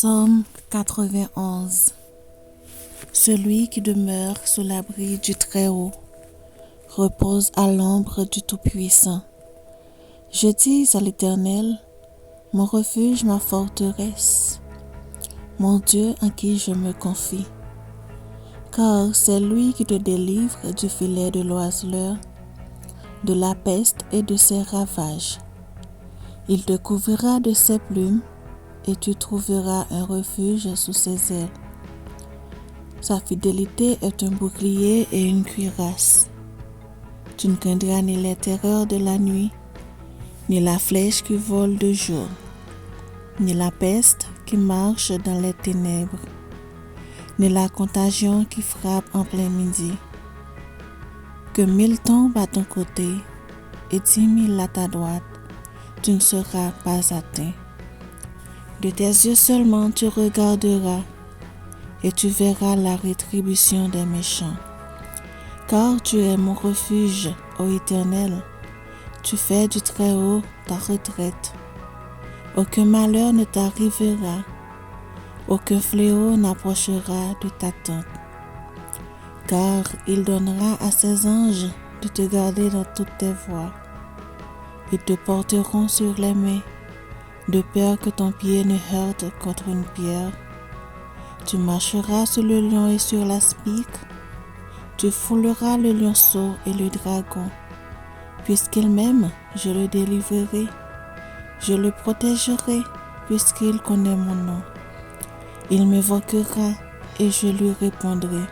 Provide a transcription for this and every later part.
Psaume 91. Celui qui demeure sous l'abri du Très-Haut repose à l'ombre du Tout-Puissant. Je dis à l'Éternel, mon refuge, ma forteresse, mon Dieu en qui je me confie. Car c'est lui qui te délivre du filet de l'oiseleur, de la peste et de ses ravages. Il te couvrira de ses plumes, et tu trouveras un refuge sous ses ailes. Sa fidélité est un bouclier et une cuirasse. Tu ne craindras ni les terreurs de la nuit, ni la flèche qui vole de jour, ni la peste qui marche dans les ténèbres, ni la contagion qui frappe en plein midi. Que 1000 tombent à ton côté et 10 000 à ta droite, tu ne seras pas atteint. De tes yeux seulement tu regarderas, et tu verras la rétribution des méchants. Car tu es mon refuge, ô Éternel, tu fais du Très-Haut ta retraite. Aucun malheur ne t'arrivera, aucun fléau n'approchera de ta tente. Car il donnera à ses anges de te garder dans toutes tes voies. Ils te porteront sur les mains, de peur que ton pied ne heurte contre une pierre. Tu marcheras sur le lion et sur l'aspic. Tu fouleras le lionceau et le dragon. Puisqu'il m'aime, je le délivrerai. Je le protégerai, puisqu'il connaît mon nom. Il m'évoquera et je lui répondrai.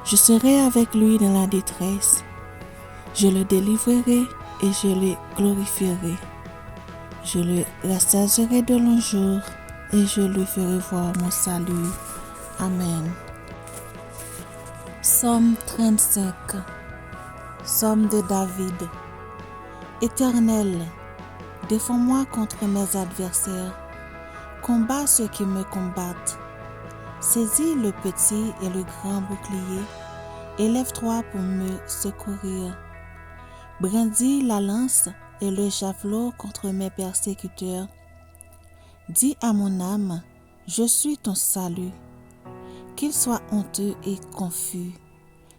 Je serai avec lui dans la détresse. Je le délivrerai et je le glorifierai. Je le rassasierai de longs jours et je lui ferai voir mon salut. Amen. Psaume 35. Psaume de David. Éternel, défends-moi contre mes adversaires. Combats ceux qui me combattent. Saisis le petit et le grand bouclier. Élève-toi pour me secourir. Brandis la lance et le javelot contre mes persécuteurs. Dis à mon âme, je suis ton salut. Qu'ils soient honteux et confus,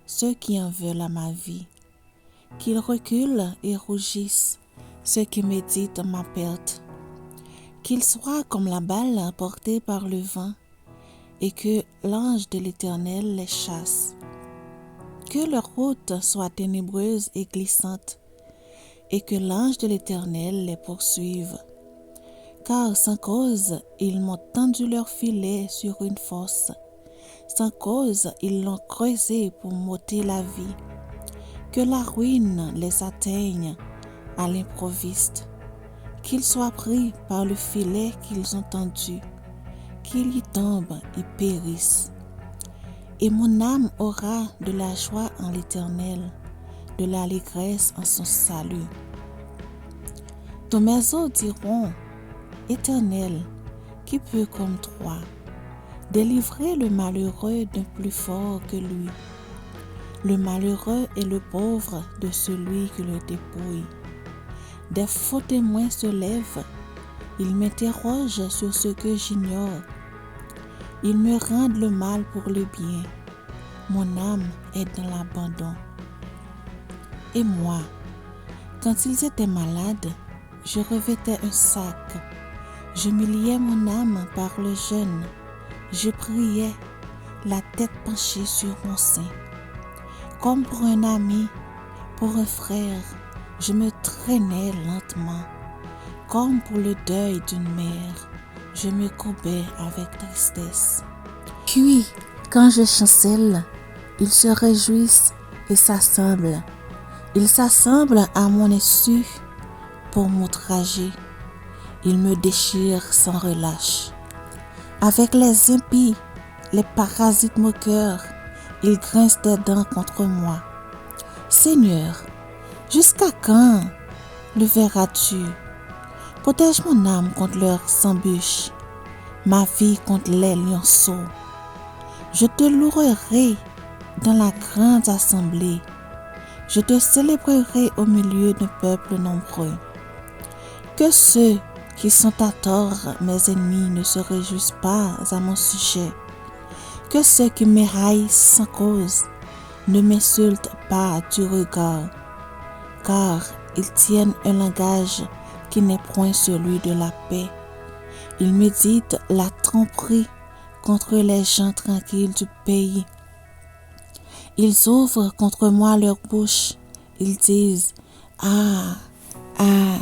ceux qui en veulent à ma vie. Qu'ils reculent et rougissent, ceux qui méditent ma perte. Qu'ils soient comme la balle emportée par le vent, et que l'ange de l'Éternel les chasse. Que leur route soit ténébreuse et glissante, et que l'ange de l'Éternel les poursuive. Car sans cause, ils m'ont tendu leur filet sur une fosse. Sans cause, ils l'ont creusé pour m'ôter la vie. Que la ruine les atteigne à l'improviste. Qu'ils soient pris par le filet qu'ils ont tendu. Qu'ils y tombent et périssent. Et mon âme aura de la joie en l'Éternel, de l'allégresse en son salut. Tous mes os diront, Éternel, qui peut comme toi délivrer le malheureux d'un plus fort que lui, le malheureux et le pauvre de celui qui le dépouille. Des faux témoins se lèvent, ils m'interrogent sur ce que j'ignore. Ils me rendent le mal pour le bien. Mon âme est dans l'abandon. Et moi, quand ils étaient malades, je revêtais un sac. Je m'humiliais mon âme par le jeûne. Je priais, la tête penchée sur mon sein. Comme pour un ami, pour un frère, je me traînais lentement. Comme pour le deuil d'une mère, je me courbais avec tristesse. Puis, quand je chancelle, ils se réjouissent et s'assemblent. Ils s'assemblent à mon insu pour m'outrager. Ils me déchirent sans relâche. Avec les impies, les parasites moqueurs, ils grincent des dents contre moi. Seigneur, jusqu'à quand le verras-tu? Protège mon âme contre leurs embûches, ma vie contre les lionceaux. Je te louerai dans la grande assemblée. Je te célébrerai au milieu d'un peuple nombreux. Que ceux qui sont à tort mes ennemis ne se réjouissent pas à mon sujet, que ceux qui me haïssent sans cause ne m'insultent pas du regard, car ils tiennent un langage qui n'est point celui de la paix. Ils méditent la tromperie contre les gens tranquilles du pays. Ils ouvrent contre moi leur bouche. Ils disent: Ah, ah,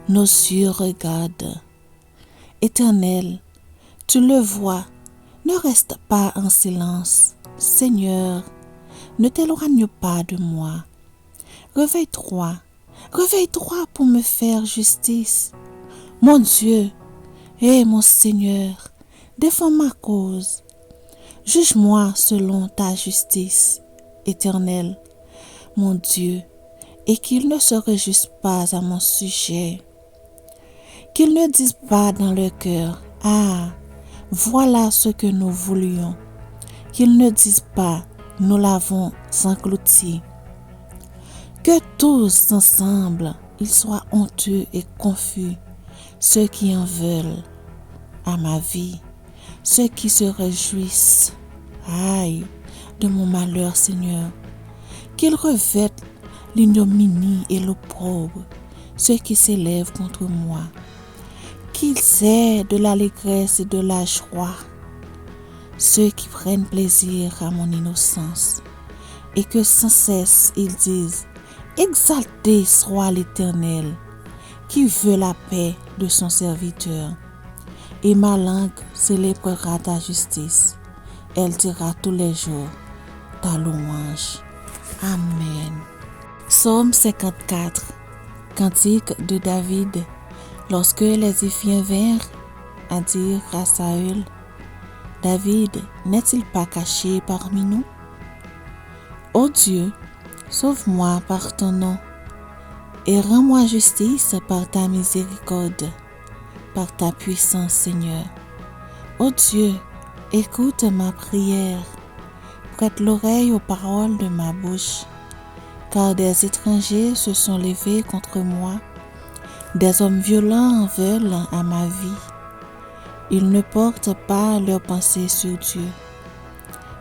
nos yeux regardent. Éternel, tu le vois, ne reste pas en silence. Seigneur, ne t'éloigne pas de moi. Réveille-toi, réveille-toi pour me faire justice. Mon Dieu, et mon Seigneur, défends ma cause. Juge-moi selon ta justice, Éternel, mon Dieu, et qu'ils ne se réjouissent pas à mon sujet. Qu'ils ne disent pas dans leur cœur: Ah, voilà ce que nous voulions. Qu'ils ne disent pas: Nous l'avons englouti. Que tous ensemble, ils soient honteux et confus, ceux qui en veulent à ma vie, ceux qui se réjouissent, aïe, de mon malheur, Seigneur. Qu'ils revêtent l'ignominie et l'opprobre, ceux qui s'élèvent contre moi. Qu'ils aient de l'allégresse et de la joie, ceux qui prennent plaisir à mon innocence, et que sans cesse ils disent: Exalté soit l'Éternel, qui veut la paix de son serviteur. Et ma langue célébrera ta justice. Elle dira tous les jours ta louange. Amen. Psaume 54. Cantique de David. Lorsque les Éphiens vinrent à dire à Saül: David n'est-il pas caché parmi nous? Ô Dieu, sauve-moi par ton nom et rends-moi justice par ta miséricorde, par ta puissance, Seigneur. Ô Dieu, écoute ma prière, prête l'oreille aux paroles de ma bouche, car des étrangers se sont levés contre moi, des hommes violents veulent à ma vie. Ils ne portent pas leurs pensées sur Dieu.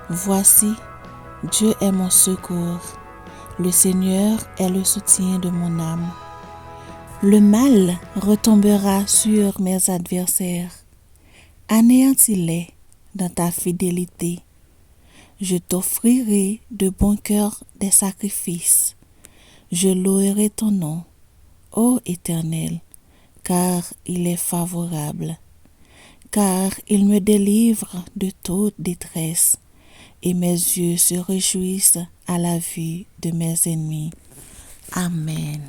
Voici, Dieu est mon secours. Le Seigneur est le soutien de mon âme. Le mal retombera sur mes adversaires. Anéantis-les dans ta fidélité. Je t'offrirai de bon cœur des sacrifices. Je louerai ton nom, ô Éternel, car il est favorable. Car il me délivre de toute détresse, et mes yeux se réjouissent à la vue de mes ennemis. Amen.